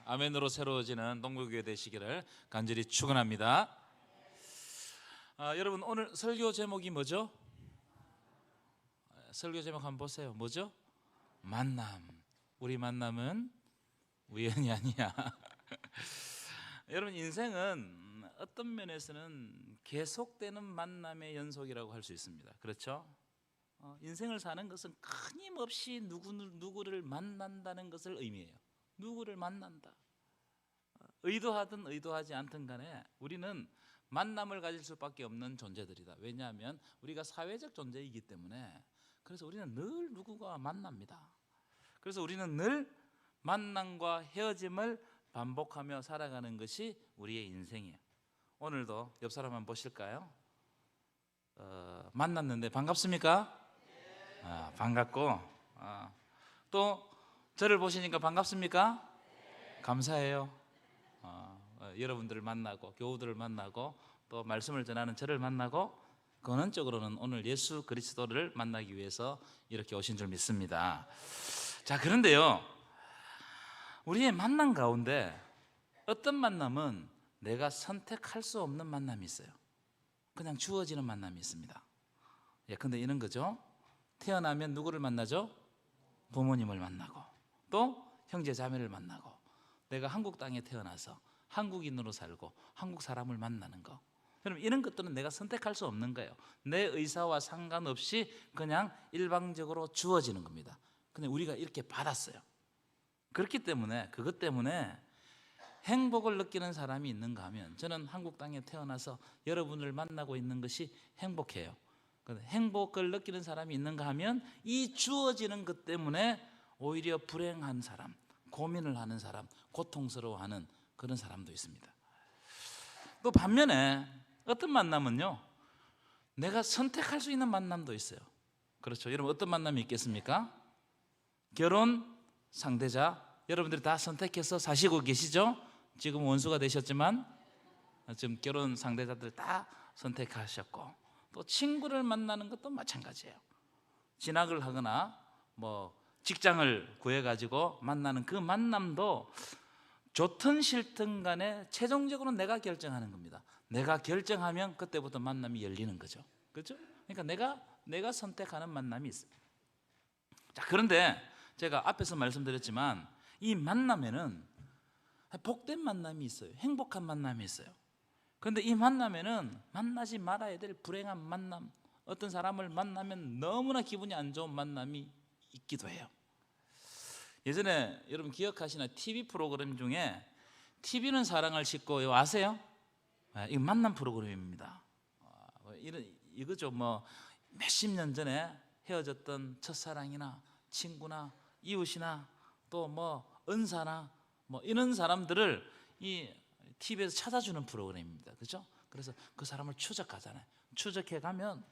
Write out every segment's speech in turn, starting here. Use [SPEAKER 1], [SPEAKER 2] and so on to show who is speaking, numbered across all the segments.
[SPEAKER 1] 아멘으로 새로워지는 동부교회 되시기를 간절히 축원합니다. 여러분 오늘 설교 제목이 뭐죠? 설교 제목 한번 보세요. 뭐죠? 만남. 우리 만남은 우연이 아니야. 여러분 인생은 어떤 면에서는 계속되는 만남의 연속이라고 할 수 있습니다. 그렇죠? 인생을 사는 것은 끊임없이 누구를 만난다는 것을 의미해요. 누구를 만난다. 의도하든 의도하지 않든 간에 우리는 만남을 가질 수밖에 없는 존재들이다. 왜냐하면 우리가 사회적 존재이기 때문에. 그래서 우리는 늘 누구가 만납니다. 그래서 우리는 늘 만남과 헤어짐을 반복하며 살아가는 것이 우리의 인생이에요. 오늘도 옆 사람 한번 보실까요? 만났는데 반갑습니까? 반갑고 또 저를 보시니까 반갑습니까? 감사해요. 여러분들을 만나고 교우들을 만나고 또 말씀을 전하는 저를 만나고 근원적으로는 오늘 예수 그리스도를 만나기 위해서 이렇게 오신 줄 믿습니다. 자, 그런데요, 우리의 만남 가운데 어떤 만남은 내가 선택할 수 없는 만남이 있어요. 그냥 주어지는 만남이 있습니다. 근데 이런 거죠. 태어나면 누구를 만나죠? 부모님을 만나고 또 형제 자매를 만나고 내가 한국 땅에 태어나서 한국인으로 살고 한국 사람을 만나는 거. 여러분 이런 것들은 내가 선택할 수 없는 거예요. 내 의사와 상관없이 그냥 일방적으로 주어지는 겁니다. 근데 우리가 이렇게 받았어요. 그렇기 때문에 그것 때문에 행복을 느끼는 사람이 있는가 하면 저는 한국 땅에 태어나서 여러분을 만나고 있는 것이 행복해요. 행복을 느끼는 사람이 있는가 하면 이 주어지는 것 때문에 오히려 불행한 사람, 고민을 하는 사람, 고통스러워하는 그런 사람도 있습니다. 또 반면에 어떤 만남은요, 내가 선택할 수 있는 만남도 있어요. 그렇죠? 여러분 어떤 만남이 있겠습니까? 결혼 상대자, 여러분들이 다 선택해서 사시고 계시죠? 지금 원수가 되셨지만 지금 결혼 상대자들 다 선택하셨고, 또 친구를 만나는 것도 마찬가지예요. 진학을 하거나 뭐 직장을 구해가지고 만나는 그 만남도 좋든 싫든 간에 최종적으로 내가 결정하는 겁니다. 내가 결정하면 그때부터 만남이 열리는 거죠. 그렇죠? 그러니까 내가 선택하는 만남이 있습니다. 자, 그런데 제가 앞에서 말씀드렸지만 이 만남에는 복된 만남이 있어요. 행복한 만남이 있어요. 그런데 이 만남에는 만나지 말아야 될 불행한 만남, 어떤 사람을 만나면 너무나 기분이 안 좋은 만남이 있기도 해요. 예전에 여러분 기억하시나 TV 프로그램 중에 TV는 사랑을 싣고 이거 아세요? 이거 만남 프로그램입니다. 이거죠. 뭐 몇십 년 전에 헤어졌던 첫사랑이나 친구나 이웃이나 또 뭐 은사나 뭐 이런 사람들을 이 TV에서 찾아주는 프로그램입니다. 그렇죠? 그래서 그 사람을 추적하잖아요. 추적해 가면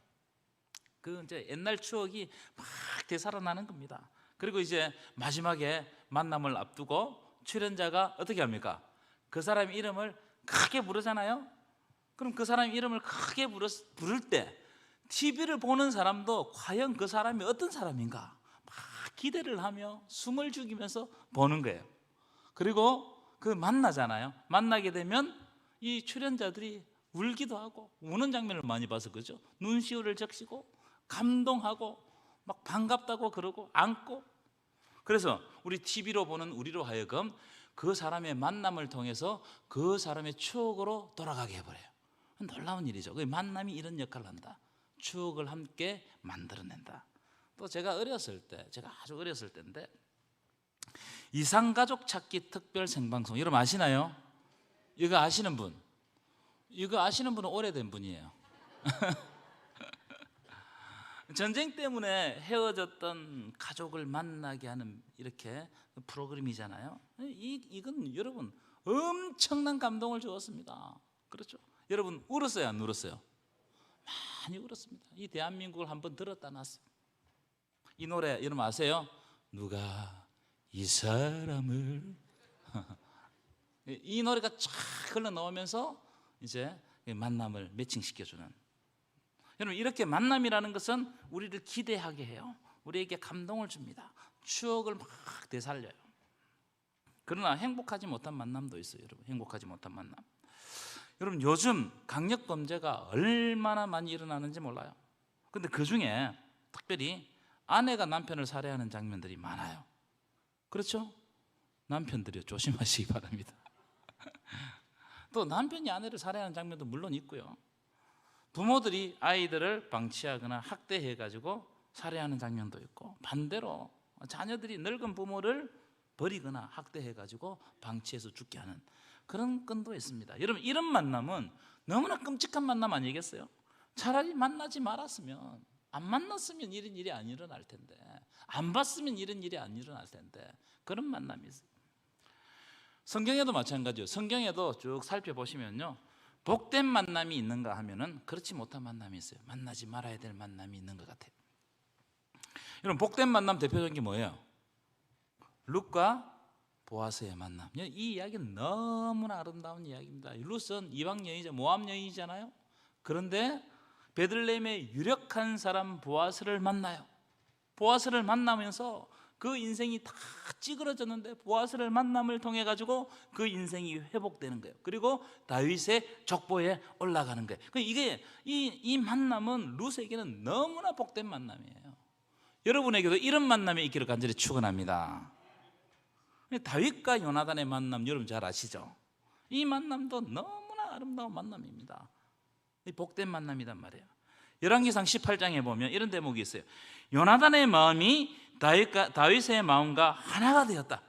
[SPEAKER 1] 그 이제 옛날 추억이 막 되살아나는 겁니다. 그리고 이제 마지막에 만남을 앞두고 출연자가 어떻게 합니까? 그 사람 이름을 크게 부르잖아요. 그럼 그 사람 이름을 크게 부를 때 TV를 보는 사람도 과연 그 사람이 어떤 사람인가 막 기대를 하며 숨을 죽이면서 보는 거예요. 그리고 그 만나잖아요. 만나게 되면 이 출연자들이 울기도 하고 우는 장면을 많이 봐서 그죠? 눈시울을 적시고 감동하고 막 반갑다고 그러고 안고. 그래서 우리 TV로 보는 우리로 하여금 그 사람의 만남을 통해서 그 사람의 추억으로 돌아가게 해버려요. 놀라운 일이죠. 그 만남이 이런 역할을 한다. 추억을 함께 만들어낸다. 또 제가 아주 어렸을 때인데 이상가족 찾기 특별 생방송 여러분 아시나요? 이거 아시는 분? 이거 아시는 분은 오래된 분이에요. 전쟁 때문에 헤어졌던 가족을 만나게 하는 이렇게 프로그램이잖아요. 이건 여러분 엄청난 감동을 주었습니다. 그렇죠? 여러분 울었어요, 안 울었어요? 많이 울었습니다. 이 대한민국을 한번 들었다 놨어요. 이 노래 여러분 아세요? 누가 이 사람을 이 노래가 쫙 흘러 나오면서 이제 만남을 매칭시켜주는. 여러분 이렇게 만남이라는 것은 우리를 기대하게 해요. 우리에게 감동을 줍니다. 추억을 막 되살려요. 그러나 행복하지 못한 만남도 있어요. 여러분, 행복하지 못한 만남. 여러분, 요즘 강력범죄가 얼마나 많이 일어나는지 몰라요. 근데 그 중에 특별히 아내가 남편을 살해하는 장면들이 많아요. 그렇죠? 남편들이요, 조심하시기 바랍니다. 또 남편이 아내를 살해하는 장면도 물론 있고요. 부모들이 아이들을 방치하거나 학대해가지고 살해하는 장면도 있고, 반대로 자녀들이 늙은 부모를 버리거나 학대해가지고 방치해서 죽게 하는 그런 건도 있습니다. 여러분, 이런 만남은 너무나 끔찍한 만남 아니겠어요? 차라리 만나지 말았으면, 안 만났으면 이런 일이 안 일어날 텐데, 안 봤으면 이런 일이 안 일어날 텐데, 그런 만남이 있어요. 성경에도 마찬가지예요. 성경에도 쭉 살펴보시면요, 복된 만남이 있는가 하면은 그렇지 못한 만남이 있어요. 만나지 말아야 될 만남이 있는 것 같아요. 여러분, 복된 만남 대표적인 게 뭐예요? 룻과 보아스의 만남. 이 이야기는 너무나 아름다운 이야기입니다. 룻은 이방 여인이자 모압 여인이잖아요. 그런데 베들레헴의 유력한 사람 보아스를 만나요. 보아스를 만나면서 그 인생이 다 찌그러졌는데 보아스를 만남을 통해 가지고 그 인생이 회복되는 거예요. 그리고 다윗의 족보에 올라가는 거예요. 이게 이 만남은 룻에게는 너무나 복된 만남이에요. 여러분에게도 이런 만남이 있기를 간절히 축원합니다. 다윗과 요나단의 만남 여러분 잘 아시죠? 이 만남도 너무나 아름다운 만남입니다. 이 복된 만남이란 말이에요. 열왕기상 18장에 보면 이런 대목이 있어요. 요나단의 마음이 다윗의 마음과 하나가 되었다.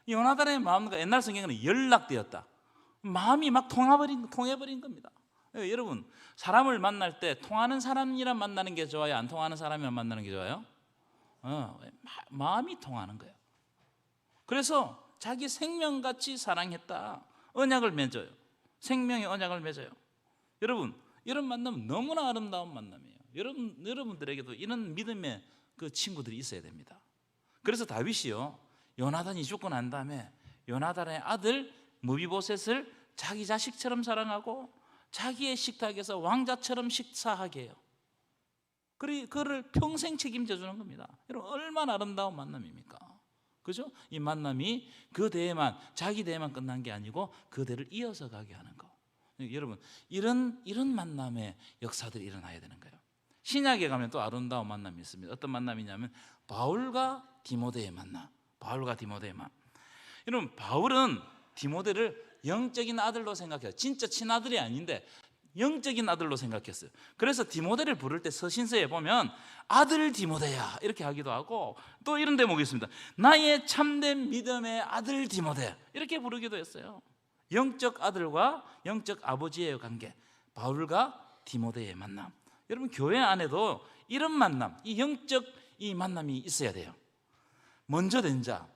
[SPEAKER 1] 요나단의 마음과 옛날 성경에는 연락되었다. 마음이 막 통해버린 겁니다. 여러분, 사람을 만날 때 통하는 사람이랑 만나는 게 좋아요? 안 통하는 사람이랑 만나는 게 좋아요? 마음이 통하는 거예요. 그래서 자기 생명같이 사랑했다. 언약을 맺어요. 생명의 언약을 맺어요. 여러분, 이런 만남은 너무나 아름다운 만남이에요. 여러분들에게도 이런 믿음의 그 친구들이 있어야 됩니다. 그래서 다윗이요, 요나단이 죽고 난 다음에 요나단의 아들 무비보셋을 자기 자식처럼 사랑하고 자기의 식탁에서 왕자처럼 식사하게 해요. 그를 평생 책임져 주는 겁니다. 여러분, 얼마나 아름다운 만남입니까? 그죠? 이 만남이 그 대에만, 자기 대에만 끝난 게 아니고 그 대를 이어서 가게 하는 거. 여러분, 이런 만남의 역사들이 일어나야 되는 거예요. 신약에 가면 또 아름다운 만남이 있습니다. 어떤 만남이냐면 바울과 디모데의 만남. 바울과 디모데의 만남. 여러분, 바울은 디모데를 영적인 아들로 생각해요. 진짜 친아들이 아닌데 영적인 아들로 생각했어요. 그래서 디모데를 부를 때 서신서에 보면 아들 디모데야 이렇게 하기도 하고, 또 이런 대목이 있습니다. 나의 참된 믿음의 아들 디모데 이렇게 부르기도 했어요. 영적 아들과 영적 아버지의 관계, 바울과 디모데의 만남. 여러분, 교회 안에도 이런 만남, 이 영적 이 만남이 있어야 돼요. 먼저 된 자,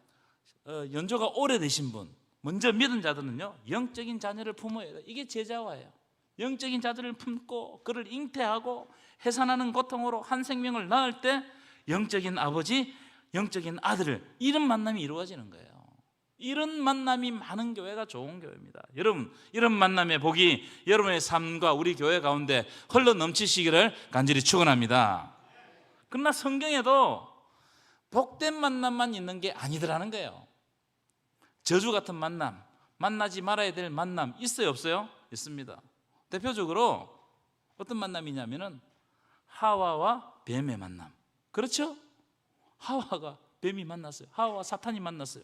[SPEAKER 1] 연조가 오래되신 분, 먼저 믿은 자들은요, 영적인 자녀를 품어야 돼요. 이게 제자화예요. 영적인 자들을 품고 그를 잉태하고 해산하는 고통으로 한 생명을 낳을 때 영적인 아버지, 영적인 아들을, 이런 만남이 이루어지는 거예요. 이런 만남이 많은 교회가 좋은 교회입니다. 여러분, 이런 만남의 복이 여러분의 삶과 우리 교회 가운데 흘러 넘치시기를 간절히 축원합니다. 그러나 성경에도 복된 만남만 있는 게 아니더라는 거예요. 저주 같은 만남, 만나지 말아야 될 만남 있어요, 없어요? 있습니다. 대표적으로 어떤 만남이냐면은 하와와 뱀의 만남. 그렇죠? 하와가 뱀이 만났어요. 하와와 사탄이 만났어요.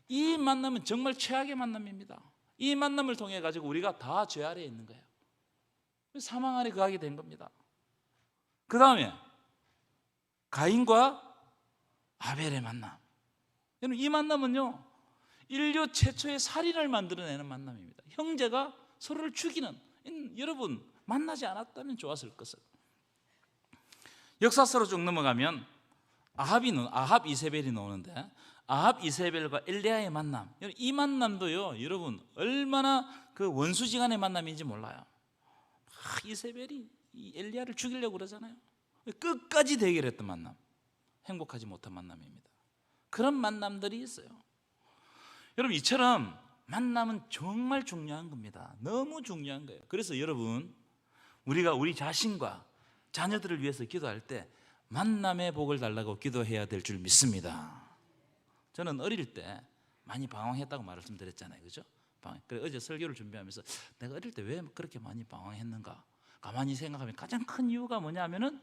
[SPEAKER 1] 이 만남은 정말 최악의 만남입니다. 이 만남을 통해 가지고 우리가 다 죄 아래에 있는 거예요. 사망 아래 거하게 된 겁니다. 그 다음에 가인과 아벨의 만남. 이 만남은요, 인류 최초의 살인을 만들어내는 만남입니다. 형제가 서로를 죽이는, 여러분 만나지 않았다면 좋았을 것을. 역사서로 쭉 넘어가면 아합 이세벨이 나오는데, 아합 이세벨과 엘리야의 만남, 이 만남도요, 여러분 얼마나 그 원수지간의 만남인지 몰라요. 이세벨이 이 엘리야를 죽이려고 그러잖아요. 끝까지 대결했던 만남, 행복하지 못한 만남입니다. 그런 만남들이 있어요. 여러분, 이처럼 만남은 정말 중요한 겁니다. 너무 중요한 거예요. 그래서 여러분, 우리가 우리 자신과 자녀들을 위해서 기도할 때 만남의 복을 달라고 기도해야 될 줄 믿습니다. 저는 어릴 때 많이 방황했다고 말씀드렸잖아요, 그죠? 그래 어제 설교를 준비하면서 내가 어릴 때 왜 그렇게 많이 방황했는가 가만히 생각하면 가장 큰 이유가 뭐냐면은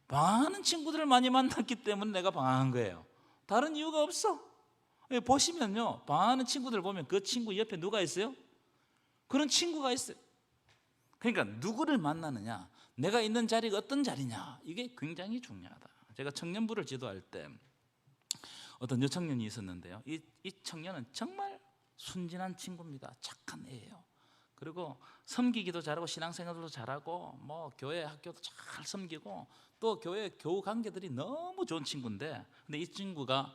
[SPEAKER 1] 방황하는 친구들을 많이 만났기 때문에 내가 방황한 거예요. 다른 이유가 없어. 보시면요, 방황하는 친구들 보면 그 친구 옆에 누가 있어요? 그런 친구가 있어요. 그러니까 누구를 만나느냐, 내가 있는 자리가 어떤 자리냐, 이게 굉장히 중요하다. 제가 청년부를 지도할 때 어떤 여청년이 있었는데요, 이 청년은 정말 순진한 친구입니다. 착한 애예요. 그리고 섬기기도 잘하고 신앙생활도 잘하고 뭐 교회 학교도 잘 섬기고 또 교회 교우 관계들이 너무 좋은 친구인데, 근데 이 친구가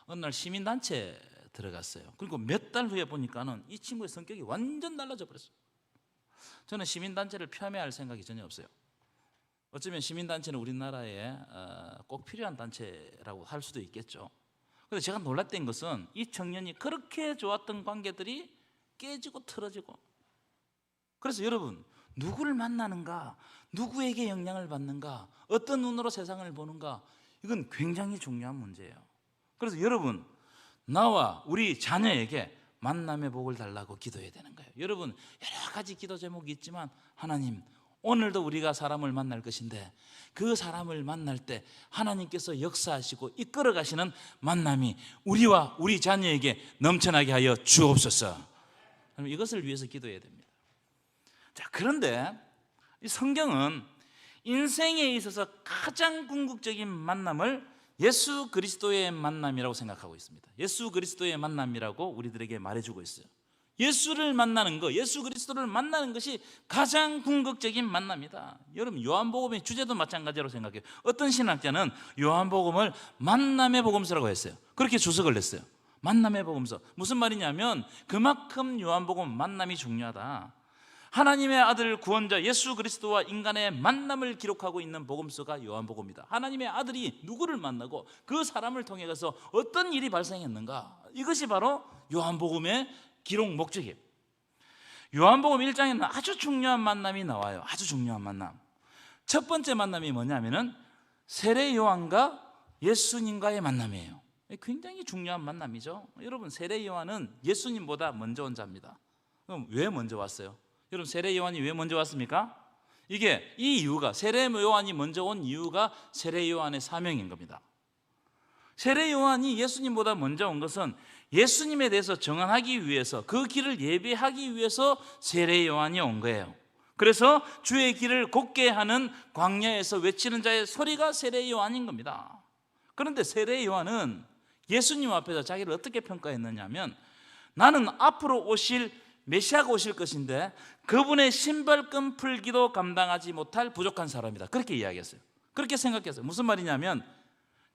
[SPEAKER 1] 어느 날 시민단체에 들어갔어요. 그리고 몇 달 후에 보니까는 이 친구의 성격이 완전 달라져 버렸어요. 저는 시민단체를 폄훼할 생각이 전혀 없어요. 어쩌면 시민단체는 우리나라에 꼭 필요한 단체라고 할 수도 있겠죠. 그런데 제가 놀랐던 것은 이 청년이 그렇게 좋았던 관계들이 깨지고 틀어지고. 그래서 여러분, 누구를 만나는가, 누구에게 영향을 받는가, 어떤 눈으로 세상을 보는가, 이건 굉장히 중요한 문제예요. 그래서 여러분, 나와 우리 자녀에게 만남의 복을 달라고 기도해야 되는 거예요. 여러분, 여러 가지 기도 제목이 있지만 하나님, 오늘도 우리가 사람을 만날 것인데 그 사람을 만날 때 하나님께서 역사하시고 이끌어 가시는 만남이 우리와 우리 자녀에게 넘쳐나게 하여 주옵소서. 이것을 위해서 기도해야 됩니다. 자, 그런데 이 성경은 인생에 있어서 가장 궁극적인 만남을 예수 그리스도의 만남이라고 생각하고 있습니다. 예수 그리스도의 만남이라고 우리들에게 말해주고 있어요. 예수를 만나는 것, 예수 그리스도를 만나는 것이 가장 궁극적인 만남이다. 여러분, 요한복음의 주제도 마찬가지로 생각해요. 어떤 신학자는 요한복음을 만남의 복음서라고 했어요. 그렇게 주석을 했어요. 만남의 복음서. 무슨 말이냐면 그만큼 요한복음 만남이 중요하다. 하나님의 아들 구원자 예수 그리스도와 인간의 만남을 기록하고 있는 복음서가 요한복음이다. 하나님의 아들이 누구를 만나고 그 사람을 통해 가서 어떤 일이 발생했는가, 이것이 바로 요한복음의 기록 목적이에요. 요한복음 1장에는 아주 중요한 만남이 나와요. 아주 중요한 만남. 첫 번째 만남이 뭐냐면은 세례 요한과 예수님과의 만남이에요. 굉장히 중요한 만남이죠. 여러분, 세례 요한은 예수님보다 먼저 온 자입니다. 그럼 왜 먼저 왔어요? 여러분, 세례 요한이 왜 먼저 왔습니까? 이 이유가, 세례 요한이 먼저 온 이유가 세례 요한의 사명인 겁니다. 세례 요한이 예수님보다 먼저 온 것은 예수님에 대해서 정언하기 위해서, 그 길을 예배하기 위해서 세례 요한이 온 거예요. 그래서 주의 길을 곧게 하는 광야에서 외치는 자의 소리가 세례 요한인 겁니다. 그런데 세례 요한은 예수님 앞에서 자기를 어떻게 평가했느냐면, 나는 앞으로 오실 메시아가 오실 것인데 그분의 신발끈 풀기도 감당하지 못할 부족한 사람이다. 그렇게 이야기했어요. 그렇게 생각했어요. 무슨 말이냐면,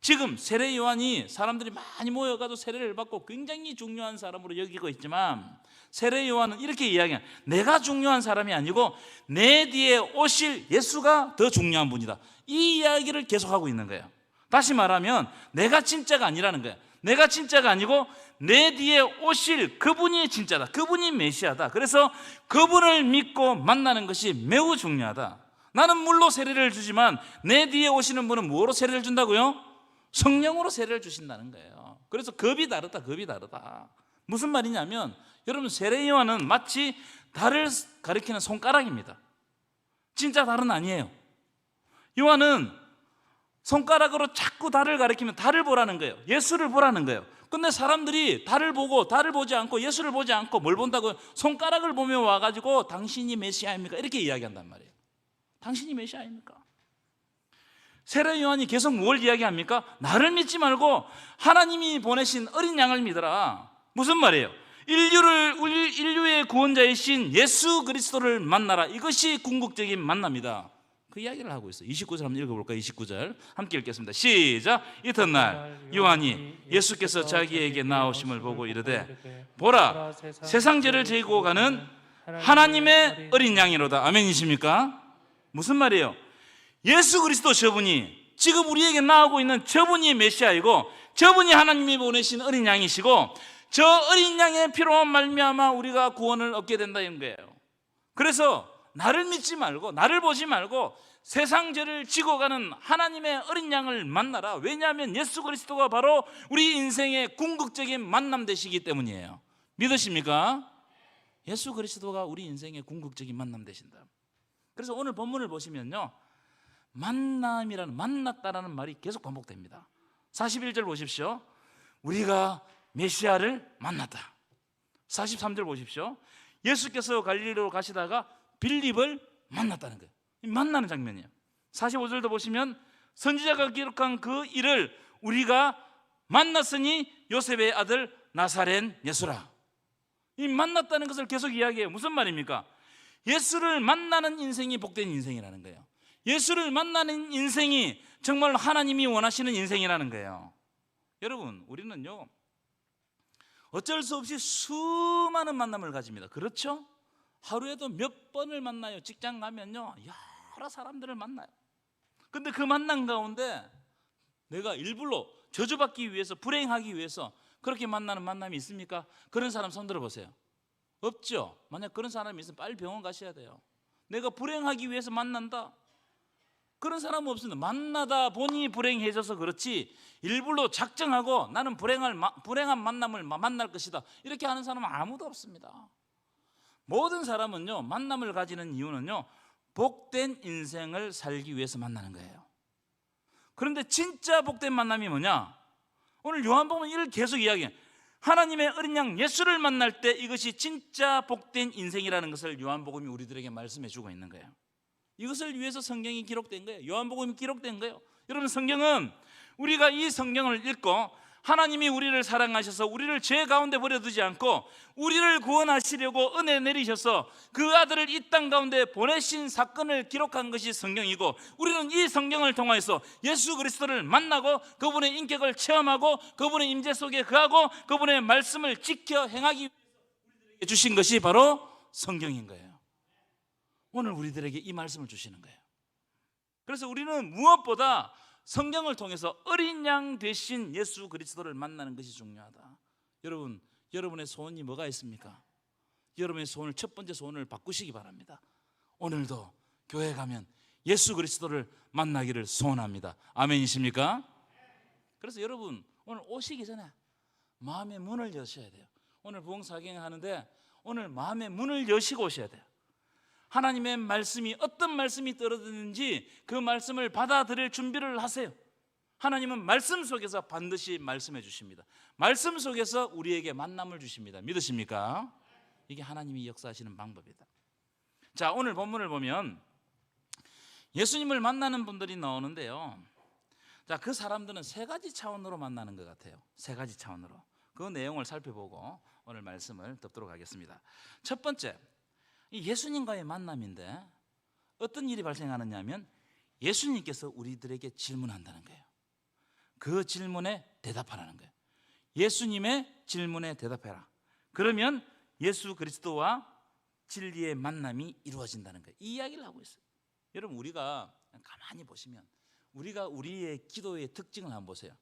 [SPEAKER 1] 지금 세례 요한이 사람들이 많이 모여가지고 세례를 받고 굉장히 중요한 사람으로 여기고 있지만, 세례 요한은 이렇게 이야기해요. 내가 중요한 사람이 아니고 내 뒤에 오실 예수가 더 중요한 분이다. 이 이야기를 계속하고 있는 거예요. 다시 말하면 내가 진짜가 아니라는 거예요. 내가 진짜가 아니고 내 뒤에 오실 그분이 진짜다. 그분이 메시아다. 그래서 그분을 믿고 만나는 것이 매우 중요하다. 나는 물로 세례를 주지만 내 뒤에 오시는 분은 뭐로 세례를 준다고요? 성령으로 세례를 주신다는 거예요. 그래서 급이 다르다. 급이 다르다. 무슨 말이냐면, 여러분, 세례 요한은 마치 달을 가리키는 손가락입니다. 진짜 달은 아니에요. 요한은 손가락으로 자꾸 달을 가리키면 달을 보라는 거예요. 예수를 보라는 거예요. 근데 사람들이 달을 보고, 달을 보지 않고 예수를 보지 않고 뭘 본다고요? 손가락을 보며 와가지고 당신이 메시아입니까? 이렇게 이야기한단 말이에요. 당신이 메시아입니까? 세례 요한이 계속 뭘 이야기합니까? 나를 믿지 말고 하나님이 보내신 어린 양을 믿어라. 무슨 말이에요? 인류의 구원자이신 예수 그리스도를 만나라. 이것이 궁극적인 만남이다. 그 이야기를 하고 있어요. 29절 한번 읽어볼까요? 29절 함께 읽겠습니다. 시작. 이튿날 요한이 예수께서 자기에게 나오심을 보고 이르되, 보라, 세상 죄를 지고 가는 하나님의 어린 양이로다. 아멘이십니까? 무슨 말이에요? 예수 그리스도 저분이, 지금 우리에게 나오고 있는 저분이 메시아이고, 저분이 하나님이 보내신 어린 양이시고, 저 어린 양의 피로 말미암아 우리가 구원을 얻게 된다는 거예요. 그래서 나를 믿지 말고, 나를 보지 말고 세상 죄를 지고 가는 하나님의 어린 양을 만나라. 왜냐하면 예수 그리스도가 바로 우리 인생의 궁극적인 만남 되시기 때문이에요. 믿으십니까? 예수 그리스도가 우리 인생의 궁극적인 만남 되신다. 그래서 오늘 본문을 보시면요, 만났다라는 말이 계속 반복됩니다. 41절 보십시오. 우리가 메시아를 만났다. 43절 보십시오. 예수께서 갈릴리로 가시다가 빌립을 만났다는 거예요. 만나는 장면이에요. 45절도 보시면 선지자가 기록한 그 일을 우리가 만났으니 요셉의 아들 나사렛 예수라. 이 만났다는 것을 계속 이야기해요. 무슨 말입니까? 예수를 만나는 인생이 복된 인생이라는 거예요. 예수를 만나는 인생이 정말 하나님이 원하시는 인생이라는 거예요. 여러분, 우리는요, 어쩔 수 없이 수많은 만남을 가집니다. 그렇죠? 하루에도 몇 번을 만나요. 직장 가면요, 여러 사람들을 만나요. 근데 그 만남 가운데 내가 일부러 저주받기 위해서, 불행하기 위해서 그렇게 만나는 만남이 있습니까? 그런 사람 손 들어보세요. 없죠? 만약 그런 사람이 있으면 빨리 병원 가셔야 돼요. 내가 불행하기 위해서 만난다? 그런 사람은 없습니다. 만나다 보니 불행해져서 그렇지 일부러 작정하고 나는 불행한 만남을 만날 것이다, 이렇게 하는 사람은 아무도 없습니다. 모든 사람은요, 만남을 가지는 이유는요, 복된 인생을 살기 위해서 만나는 거예요. 그런데 진짜 복된 만남이 뭐냐? 오늘 요한복음은 이를 계속 이야기해요. 하나님의 어린 양 예수를 만날 때 이것이 진짜 복된 인생이라는 것을 요한복음이 우리들에게 말씀해 주고 있는 거예요. 이것을 위해서 성경이 기록된 거예요. 요한복음이 기록된 거예요. 여러분, 성경은 우리가 이 성경을 읽고 하나님이 우리를 사랑하셔서 우리를 죄 가운데 버려두지 않고 우리를 구원하시려고 은혜 내리셔서 그 아들을 이 땅 가운데 보내신 사건을 기록한 것이 성경이고, 우리는 이 성경을 통해서 예수 그리스도를 만나고 그분의 인격을 체험하고 그분의 임재 속에 거하고 그분의 말씀을 지켜 행하기 위해서 우리들에게 주신 것이 바로 성경인 거예요. 오늘 우리들에게 이 말씀을 주시는 거예요. 그래서 우리는 무엇보다 성경을 통해서 어린 양 되신 예수 그리스도를 만나는 것이 중요하다. 여러분, 여러분의 소원이 뭐가 있습니까? 여러분의 소원을, 첫 번째 소원을 바꾸시기 바랍니다. 오늘도 교회 가면 예수 그리스도를 만나기를 소원합니다. 아멘이십니까? 그래서 여러분, 오늘 오시기 전에 마음의 문을 여셔야 돼요. 오늘 부흥사경 하는데 오늘 마음의 문을 여시고 오셔야 돼요. 하나님의 말씀이 어떤 말씀이 떨어지는지 그 말씀을 받아들일 준비를 하세요. 하나님은 말씀 속에서 반드시 말씀해 주십니다. 말씀 속에서 우리에게 만남을 주십니다. 믿으십니까? 이게 하나님이 역사하시는 방법이다. 자, 오늘 본문을 보면 예수님을 만나는 분들이 나오는데요, 자, 그 사람들은 세 가지 차원으로 만나는 것 같아요. 세 가지 차원으로. 그 내용을 살펴보고 오늘 말씀을 덮도록 하겠습니다. 첫 번째, 이 예수님과의 만남인데 어떤 일이 발생하느냐 하면 예수님께서 우리들에게 질문한다는 거예요. 그 질문에 대답하라는 거예요. 예수님의 질문에 대답해라. 그러면 예수 그리스도와 진리의 만남이 이루어진다는 거예요. 이 이야기를 하고 있어요. 여러분, 우리가 가만히 보시면 우리가 우리의 기도의 특징을 한번 보세요.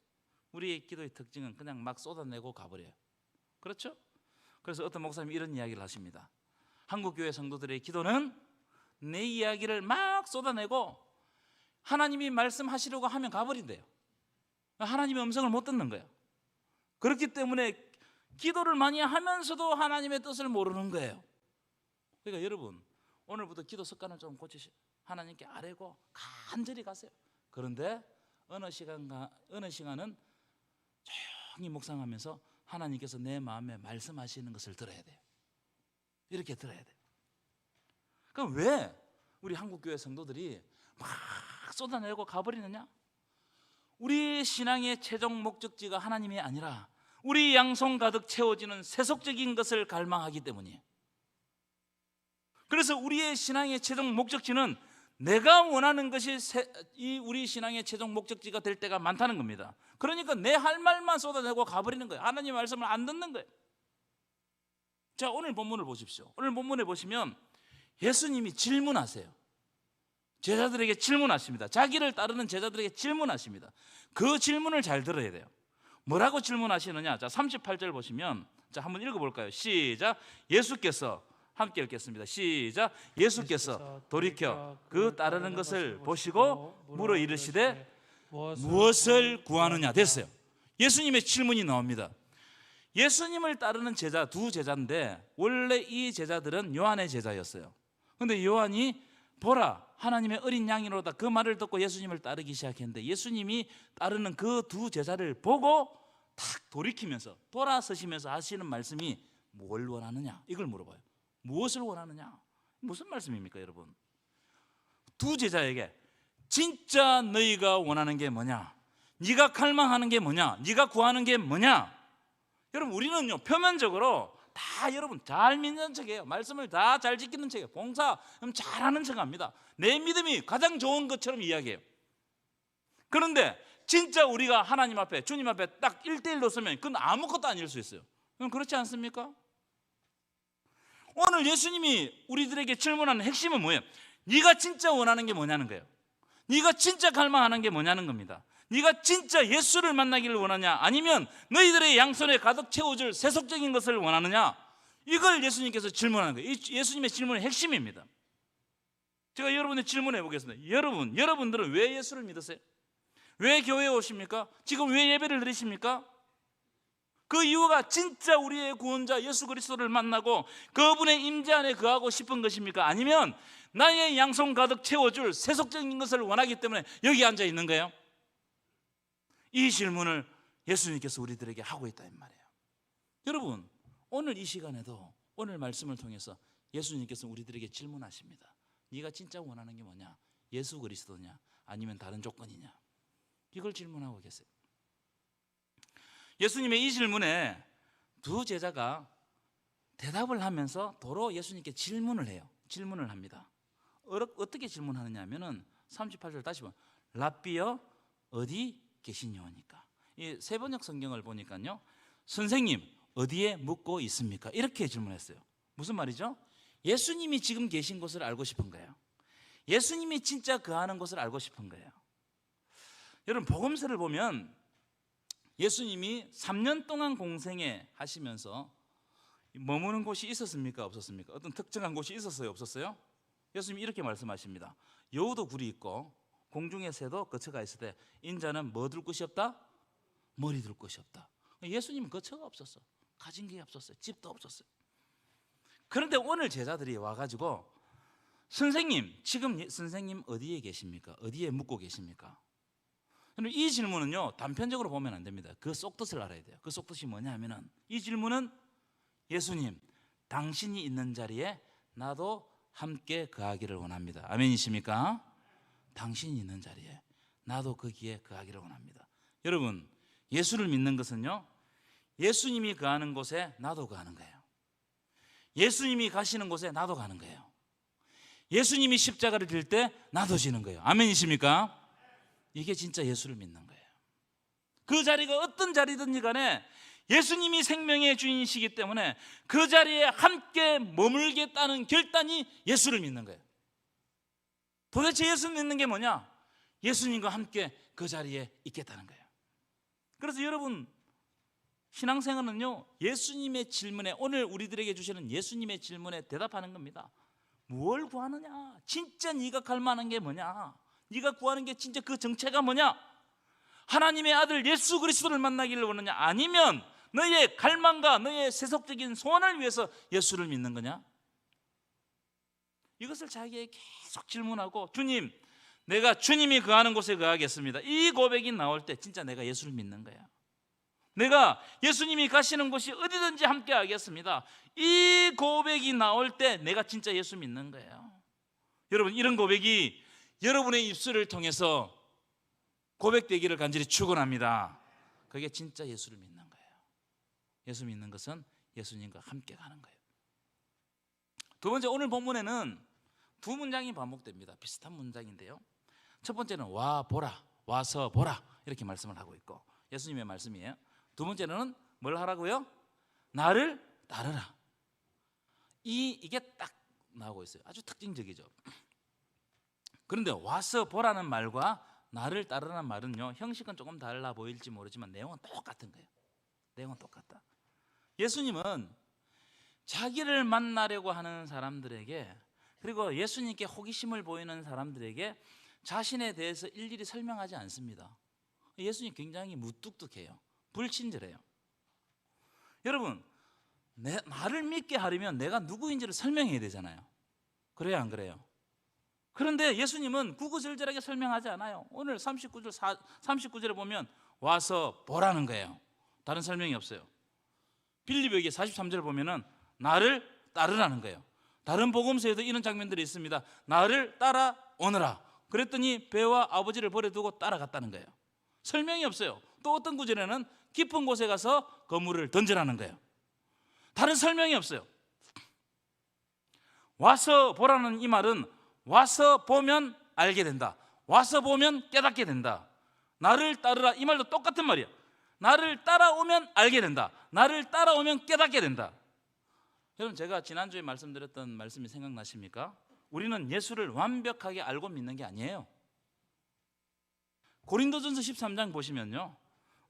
[SPEAKER 1] 우리의 기도의 특징은 그냥 막 쏟아내고 가버려요. 그렇죠? 그래서 어떤 목사님이 이런 이야기를 하십니다. 한국교회 성도들의 기도는 내 이야기를 막 쏟아내고 하나님이 말씀하시려고 하면 가버린대요. 하나님의 음성을 못 듣는 거예요. 그렇기 때문에 기도를 많이 하면서도 하나님의 뜻을 모르는 거예요. 그러니까 여러분, 오늘부터 기도 습관을 좀 고치시고 하나님께 아뢰고 간절히 가세요. 그런데 어느 시간은 조용히 묵상하면서 하나님께서 내 마음에 말씀하시는 것을 들어야 돼요. 이렇게 들어야 돼요. 그럼 왜 우리 한국교회 성도들이 막 쏟아내고 가버리느냐? 우리 신앙의 최종 목적지가 하나님이 아니라 우리 양손 가득 채워지는 세속적인 것을 갈망하기 때문이에요. 그래서 우리의 신앙의 최종 목적지는 내가 원하는 것이 우리 신앙의 최종 목적지가 될 때가 많다는 겁니다. 그러니까 내 할 말만 쏟아내고 가버리는 거예요. 하나님의 말씀을 안 듣는 거예요. 자, 오늘 본문을 보십시오. 오늘 본문에 보시면 예수님이 질문하세요. 제자들에게 질문하십니다. 자기를 따르는 제자들에게 질문하십니다. 그 질문을 잘 들어야 돼요. 뭐라고 질문하시느냐? 자, 38절 보시면, 자, 한번 읽어볼까요? 시작. 예수께서 함께 읽겠습니다. 시작. 예수께서 돌이켜 그 따르는 것을 보시고 물어 이르시되 무엇을 구하느냐 됐어요. 예수님의 질문이 나옵니다. 예수님을 따르는 제자, 두 제자인데 원래 이 제자들은 요한의 제자였어요. 그런데 요한이 보라 하나님의 어린 양이로다 그 말을 듣고 예수님을 따르기 시작했는데 예수님이 따르는 그 두 제자를 보고 탁 돌이키면서 돌아서시면서 하시는 말씀이 뭘 원하느냐 이걸 물어봐요. 무엇을 원하느냐? 무슨 말씀입니까 여러분? 두 제자에게 진짜 너희가 원하는 게 뭐냐? 네가 갈망하는 게 뭐냐? 네가 구하는 게 뭐냐? 여러분 우리는요 표면적으로 다 여러분 잘 믿는 척해요. 말씀을 다 잘 지키는 척해요. 봉사 잘하는 척합니다. 내 믿음이 가장 좋은 것처럼 이야기해요. 그런데 진짜 우리가 하나님 앞에 주님 앞에 딱 1대1로 서면 그건 아무것도 아닐 수 있어요. 그럼 그렇지 않습니까? 오늘 예수님이 우리들에게 질문하는 핵심은 뭐예요? 네가 진짜 원하는 게 뭐냐는 거예요. 네가 진짜 갈망하는 게 뭐냐는 겁니다. 네가 진짜 예수를 만나기를 원하냐 아니면 너희들의 양손에 가득 채워줄 세속적인 것을 원하느냐 이걸 예수님께서 질문하는 거예요. 예수님의 질문의 핵심입니다. 제가 여러분의 질문해 보겠습니다. 여러분들은 왜 예수를 믿으세요? 왜 교회에 오십니까? 지금 왜 예배를 드리십니까? 그 이유가 진짜 우리의 구원자 예수 그리스도를 만나고 그분의 임재 안에 거하고 싶은 것입니까? 아니면 나의 양손 가득 채워줄 세속적인 것을 원하기 때문에 여기 앉아 있는 거예요? 이 질문을 예수님께서 우리들에게 하고 있다 이 말이에요. 여러분 오늘 이 시간에도 오늘 말씀을 통해서 예수님께서 우리들에게 질문하십니다. 네가 진짜 원하는 게 뭐냐? 예수 그리스도냐? 아니면 다른 조건이냐? 이걸 질문하고 계세요. 예수님의 이 질문에 두 제자가 대답을 하면서 도로 예수님께 질문을 해요. 질문을 합니다. 어떻게 질문하느냐 하면은 38절 다시 보면 랍비여 어디 계시냐니까. 이 세번역 성경을 보니까요. 선생님 어디에 묵고 있습니까? 이렇게 질문했어요. 무슨 말이죠? 예수님이 지금 계신 곳을 알고 싶은 거예요. 예수님이 진짜 거하는 곳을 알고 싶은 거예요. 여러분 복음서를 보면 예수님이 3년 동안 공생애 하시면서 머무는 곳이 있었습니까? 없었습니까? 어떤 특정한 곳이 있었어요? 없었어요? 예수님이 이렇게 말씀하십니다. 여우도 굴이 있고 공중의 새도 거처가 있을 때 인자는 뭐 둘 곳이 없다? 머리 둘 곳이 없다. 예수님은 거처가 없었어. 가진 게 없었어요. 집도 없었어요. 그런데 오늘 제자들이 와가지고 선생님 지금 선생님 어디에 계십니까? 어디에 묵고 계십니까? 이 질문은요 단편적으로 보면 안 됩니다. 그 속뜻을 알아야 돼요. 그 속뜻이 뭐냐 하면은 이 질문은 예수님 당신이 있는 자리에 나도 함께 거하기를 원합니다. 아멘이십니까? 당신이 있는 자리에 나도 거기에 거하기를 원합니다. 여러분 예수를 믿는 것은요 예수님이 거하는 곳에 나도 거하는 거예요. 예수님이 가시는 곳에 나도 가는 거예요. 예수님이 십자가를 질 때 나도 지는 거예요. 아멘이십니까? 이게 진짜 예수를 믿는 거예요. 그 자리가 어떤 자리든지 간에 예수님이 생명의 주인이시기 때문에 그 자리에 함께 머물겠다는 결단이 예수를 믿는 거예요. 도대체 예수 믿는 게 뭐냐? 예수님과 함께 그 자리에 있겠다는 거예요. 그래서 여러분 신앙생활은요 예수님의 질문에 오늘 우리들에게 주시는 예수님의 질문에 대답하는 겁니다. 뭘 구하느냐? 진짜 네가 갈망하는 게 뭐냐? 네가 구하는 게 진짜 그 정체가 뭐냐? 하나님의 아들 예수 그리스도를 만나기를 원하냐? 아니면 너의 갈망과 너의 세속적인 소원을 위해서 예수를 믿는 거냐? 이것을 자기에게 계속 질문하고 주님 내가 주님이 거하는 곳에 거하겠습니다. 이 고백이 나올 때 진짜 내가 예수를 믿는 거야. 내가 예수님이 가시는 곳이 어디든지 함께 하겠습니다. 이 고백이 나올 때 내가 진짜 예수 믿는 거예요. 여러분 이런 고백이 여러분의 입술을 통해서 고백되기를 간절히 축원합니다. 그게 진짜 예수를 믿는 거예요. 예수 믿는 것은 예수님과 함께 가는 거예요. 두 번째 오늘 본문에는 두 문장이 반복됩니다. 비슷한 문장인데요. 첫 번째는 와 보라 와서 보라 이렇게 말씀을 하고 있고 예수님의 말씀이에요. 두 번째는 뭘 하라고요? 나를 따르라. 이게 딱 나오고 있어요. 아주 특징적이죠. 그런데 와서 보라는 말과 나를 따르라는 말은요 형식은 조금 달라 보일지 모르지만 내용은 똑같은 거예요. 내용은 똑같다. 예수님은 자기를 만나려고 하는 사람들에게, 그리고 예수님께 호기심을 보이는 사람들에게 자신에 대해서 일일이 설명하지 않습니다. 예수님 굉장히 무뚝뚝해요. 불친절해요. 여러분, 나를 믿게 하려면 내가 누구인지를 설명해야 되잖아요. 그래요, 안 그래요? 그런데 예수님은 구구절절하게 설명하지 않아요. 오늘 39절에 보면 와서 보라는 거예요. 다른 설명이 없어요. 빌립보에게 43절을 보면은 나를 따르라는 거예요. 다른 복음서에도 이런 장면들이 있습니다. 나를 따라오너라. 그랬더니 배와 아버지를 버려두고 따라갔다는 거예요. 설명이 없어요. 또 어떤 구절에는 깊은 곳에 가서 그물을 던지라는 거예요. 다른 설명이 없어요. 와서 보라는 이 말은 와서 보면 알게 된다. 와서 보면 깨닫게 된다. 나를 따르라, 이 말도 똑같은 말이야. 나를 따라오면 알게 된다. 나를 따라오면 깨닫게 된다. 여러분, 제가 지난주에 말씀드렸던 말씀이 생각나십니까? 우리는 예수를 완벽하게 알고 믿는 게 아니에요. 고린도전서 13장 보시면요,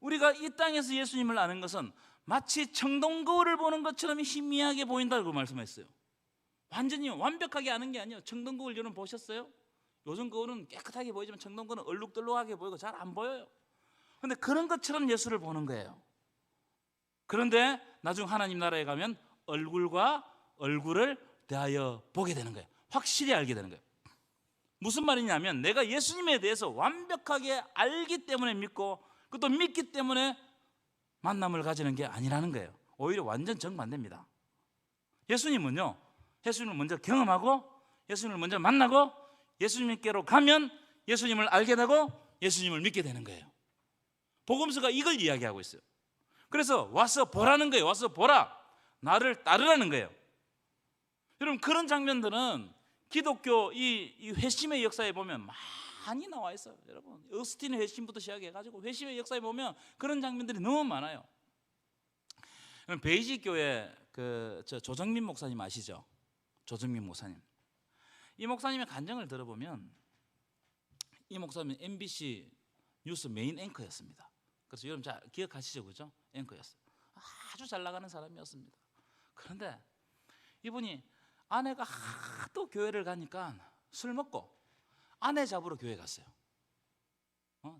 [SPEAKER 1] 우리가 이 땅에서 예수님을 아는 것은 마치 청동거울을 보는 것처럼 희미하게 보인다고 말씀했어요. 완전히 완벽하게 아는 게 아니에요. 청동거울 여러분 보셨어요? 요즘 거울은 깨끗하게 보이지만 청동거울은 얼룩덜룩하게 보이고 잘 안 보여요. 그런데 그런 것처럼 예수를 보는 거예요. 그런데 나중 하나님 나라에 가면 얼굴과 얼굴을 대하여 보게 되는 거예요. 확실히 알게 되는 거예요. 무슨 말이냐면 내가 예수님에 대해서 완벽하게 알기 때문에 믿고, 그것도 믿기 때문에 만남을 가지는 게 아니라는 거예요. 오히려 완전 정반대입니다. 예수님은요, 예수님을 먼저 경험하고 예수님을 먼저 만나고 예수님께로 가면 예수님을 알게 되고 예수님을 믿게 되는 거예요. 복음서가 이걸 이야기하고 있어요. 그래서 와서 보라는 거예요. 와서 보라, 나를 따르라는 거예요. 여러분, 그런 장면들은 기독교 이 회심의 역사에 보면 많이 나와 있어요. 여러분, 어스틴의 회심부터 시작해가지고 회심의 역사에 보면 그런 장면들이 너무 많아요. 베이직 교회 조정민 목사님 아시죠? 조정민 목사님. 이 목사님의 간증을 들어보면 이 목사님은 MBC 뉴스 메인 앵커였습니다. 그래서 여러분 잘 기억하시죠, 그죠? 앵커였어요. 아주 잘 나가는 사람이었습니다. 그런데 이분이 아내가 하도 교회를 가니까 술 먹고 아내 잡으러 교회 갔어요.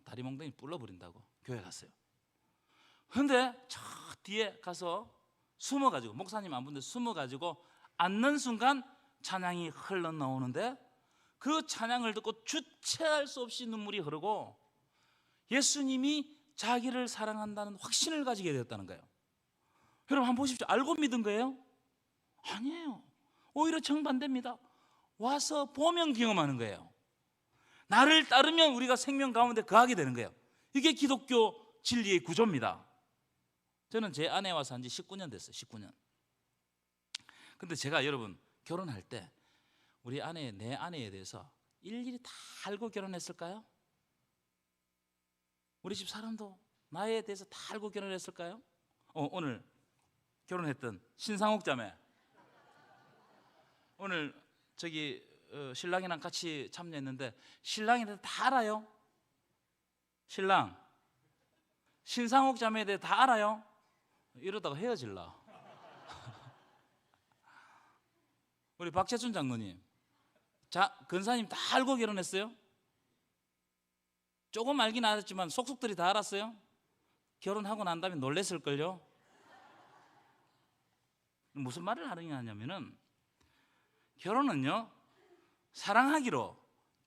[SPEAKER 1] 다리 몽둥이 불러버린다고 교회 갔어요. 그런데 저 뒤에 가서 숨어가지고, 목사님 안 본데 숨어가지고 앉는 순간 찬양이 흘러나오는데 그 찬양을 듣고 주체할 수 없이 눈물이 흐르고 예수님이 자기를 사랑한다는 확신을 가지게 되었다는 거예요. 여러분 한번 보십시오. 알고 믿은 거예요? 아니에요. 오히려 정반대입니다. 와서 보면 경험하는 거예요. 나를 따르면 우리가 생명 가운데 거하게 되는 거예요. 이게 기독교 진리의 구조입니다. 저는 제 아내와 산 지 19년 됐어요. 19년. 근데 제가 여러분 결혼할 때 우리 내 아내에 대해서 일일이 다 알고 결혼했을까요? 우리 집 사람도 나에 대해서 다 알고 결혼했을까요? 오늘 결혼했던 신상옥 자매, 오늘 신랑이랑 같이 참여했는데 신랑에 대해서 다 알아요? 신랑, 신상옥 자매에 대해서 다 알아요? 이러다가 헤어질라. 우리 박재춘 장로님, 근사님 다 알고 결혼했어요? 조금 알긴 알았지만 속속들이 다 알았어요? 결혼하고 난 다음에 놀랬을걸요? 무슨 말을 하느냐면은 결혼은요, 사랑하기로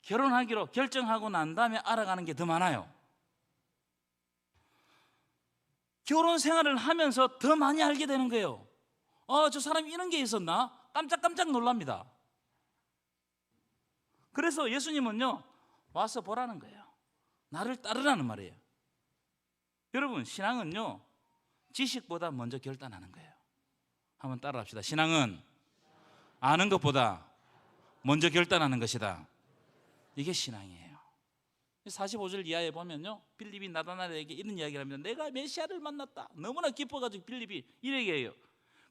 [SPEAKER 1] 결혼하기로 결정하고 난 다음에 알아가는 게 더 많아요. 결혼 생활을 하면서 더 많이 알게 되는 거예요. 저 사람이 이런 게 있었나? 깜짝깜짝 놀랍니다. 그래서 예수님은요, 와서 보라는 거예요. 나를 따르라는 말이에요. 여러분, 신앙은요, 지식보다 먼저 결단하는 거예요. 한번 따라합시다. 신앙은 아는 것보다 먼저 결단하는 것이다. 이게 신앙이에요. 45절 이하에 보면요, 빌립이 나다나엘에게 이런 이야기를 합니다. 내가 메시아를 만났다. 너무나 기뻐가지고 빌립이 이렇게 얘기해요.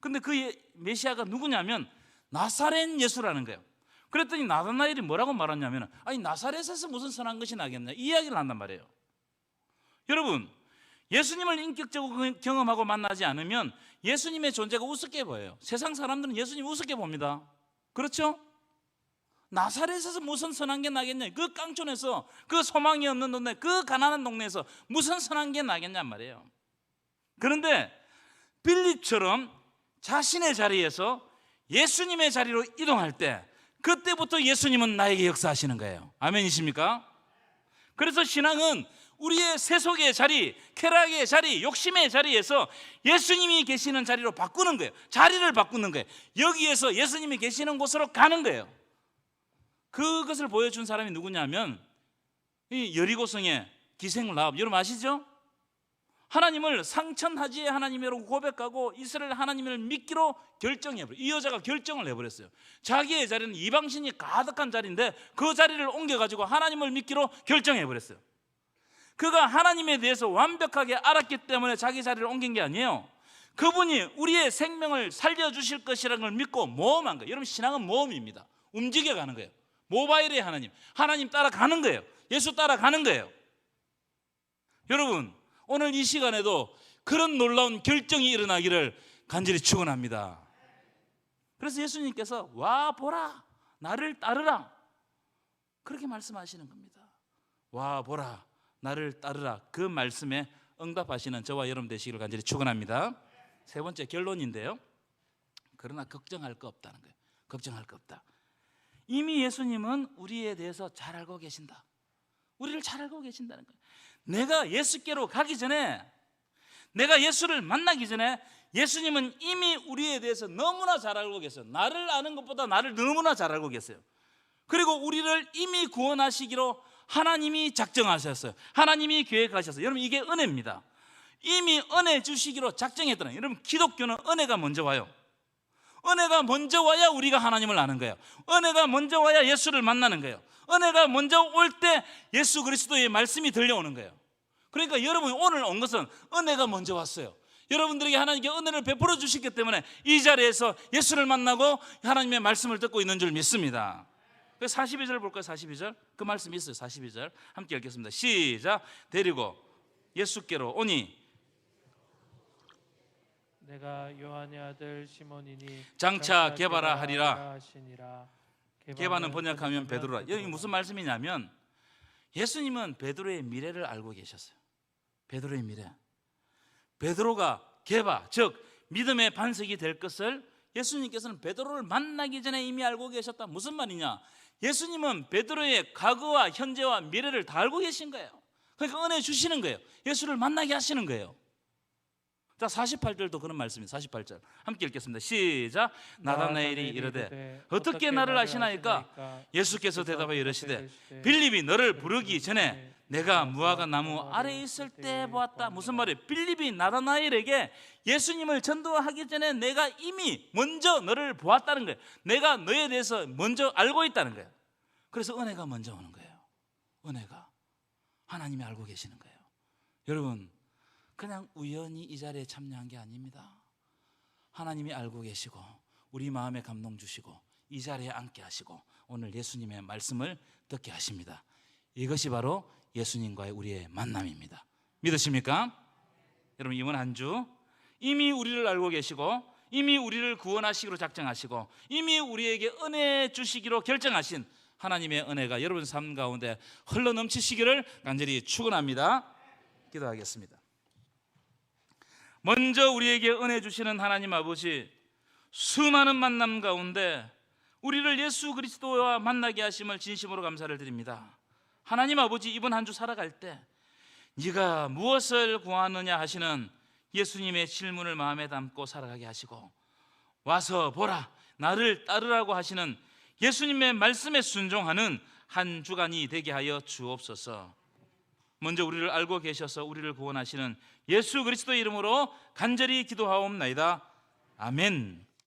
[SPEAKER 1] 근데 그 메시아가 누구냐면 나사렛 예수라는 거예요. 그랬더니 나다나엘이 뭐라고 말하냐면, 아니 나사렛에서 무슨 선한 것이 나겠냐, 이 이야기를 한단 말이에요. 여러분, 예수님을 인격적으로 경험하고 만나지 않으면 예수님의 존재가 우습게 보여요. 세상 사람들은 예수님 우습게 봅니다. 그렇죠? 나사렛에서 무슨 선한 게 나겠냐? 그 깡촌에서, 그 소망이 없는 동네, 그 가난한 동네에서 무슨 선한 게 나겠냔 말이에요. 그런데 빌립처럼 자신의 자리에서 예수님의 자리로 이동할 때, 그때부터 예수님은 나에게 역사하시는 거예요. 아멘이십니까? 그래서 신앙은 우리의 세속의 자리, 쾌락의 자리, 욕심의 자리에서 예수님이 계시는 자리로 바꾸는 거예요. 자리를 바꾸는 거예요. 여기에서 예수님이 계시는 곳으로 가는 거예요. 그것을 보여준 사람이 누구냐면 이 여리고성의 기생 라합, 여러분 아시죠? 하나님을 상천하지의 하나님이라고 고백하고 이스라엘 하나님을 믿기로 결정해버려요. 이 여자가 결정을 해버렸어요. 자기의 자리는 이방신이 가득한 자리인데 그 자리를 옮겨가지고 하나님을 믿기로 결정해버렸어요. 그가 하나님에 대해서 완벽하게 알았기 때문에 자기 자리를 옮긴 게 아니에요. 그분이 우리의 생명을 살려주실 것이라는 걸 믿고 모험한 거예요. 여러분, 신앙은 모험입니다. 움직여가는 거예요. 모바일의 하나님, 하나님 따라가는 거예요. 예수 따라가는 거예요. 여러분, 오늘 이 시간에도 그런 놀라운 결정이 일어나기를 간절히 축원합니다. 그래서 예수님께서 와 보라, 나를 따르라, 그렇게 말씀하시는 겁니다. 와 보라, 나를 따르라, 그 말씀에 응답하시는 저와 여러분 되시기를 간절히 축원합니다. 세 번째 결론인데요, 그러나 걱정할 거 없다는 거예요. 걱정할 거 없다. 이미 예수님은 우리에 대해서 잘 알고 계신다. 우리를 잘 알고 계신다는 거예요. 내가 예수께로 가기 전에, 내가 예수를 만나기 전에 예수님은 이미 우리에 대해서 너무나 잘 알고 계세요. 나를 아는 것보다 나를 너무나 잘 알고 계세요. 그리고 우리를 이미 구원하시기로 하나님이 작정하셨어요. 하나님이 계획하셨어요. 여러분, 이게 은혜입니다. 이미 은혜 주시기로 작정했더라. 여러분, 기독교는 은혜가 먼저 와요. 은혜가 먼저 와야 우리가 하나님을 아는 거예요. 은혜가 먼저 와야 예수를 만나는 거예요. 은혜가 먼저 올 때 예수 그리스도의 말씀이 들려오는 거예요. 그러니까 여러분이 오늘 온 것은 은혜가 먼저 왔어요. 여러분들에게 하나님께 은혜를 베풀어 주셨기 때문에 이 자리에서 예수를 만나고 하나님의 말씀을 듣고 있는 줄 믿습니다. 42절 볼까요? 42절. 그 말씀이 있어요. 42절 함께 읽겠습니다. 시작. 데리고 예수께로 오니
[SPEAKER 2] 내가 요한의 아들 시몬이니
[SPEAKER 1] 장차 게바라 하리라.
[SPEAKER 2] 하시니라.
[SPEAKER 1] 게바는 번역하면 베드로라. 여기 무슨 말씀이냐면 예수님은 베드로의 미래를 알고 계셨어요. 베드로의 미래, 베드로가 게바, 즉 믿음의 반석이 될 것을 예수님께서는 베드로를 만나기 전에 이미 알고 계셨다. 무슨 말이냐? 예수님은 베드로의 과거와 현재와 미래를 다 알고 계신 거예요. 그러니까 은혜 주시는 거예요. 예수를 만나게 하시는 거예요. 자, 48절도 그런 말씀입니다. 48절 함께 읽겠습니다. 시작. 나다나엘이 이르되 어떻게 나를 아시나이까? 예수께서 대답하여 이르시되 빌립이 너를 부르기 전에 내가 무화과 나무 아래에 있을 때 보았다. 무슨 말이에요? 빌립이 나다나엘에게 예수님을 전도하기 전에 내가 이미 먼저 너를 보았다는 거예요. 내가 너에 대해서 먼저 알고 있다는 거예요. 그래서 은혜가 먼저 오는 거예요. 은혜가 하나님이 알고 계시는 거예요. 여러분, 그냥 우연히 이 자리에 참여한 게 아닙니다. 하나님이 알고 계시고 우리 마음에 감동 주시고 이 자리에 앉게 하시고 오늘 예수님의 말씀을 듣게 하십니다. 이것이 바로 예수님과의 우리의 만남입니다. 믿으십니까? 여러분, 이번 한 주 이미 우리를 알고 계시고 이미 우리를 구원하시기로 작정하시고 이미 우리에게 은혜 주시기로 결정하신 하나님의 은혜가 여러분 삶 가운데 흘러넘치시기를 간절히 축원합니다. 기도하겠습니다. 먼저 우리에게 은혜 주시는 하나님 아버지, 수많은 만남 가운데 우리를 예수 그리스도와 만나게 하심을 진심으로 감사를 드립니다. 하나님 아버지, 이번 한 주 살아갈 때 네가 무엇을 구하느냐 하시는 예수님의 질문을 마음에 담고 살아가게 하시고, 와서 보라, 나를 따르라고 하시는 예수님의 말씀에 순종하는 한 주간이 되게 하여 주옵소서. 먼저 우리를 알고 계셔서 우리를 구원하시는 예수 그리스도의 이름으로 간절히 기도하옵나이다. 아멘.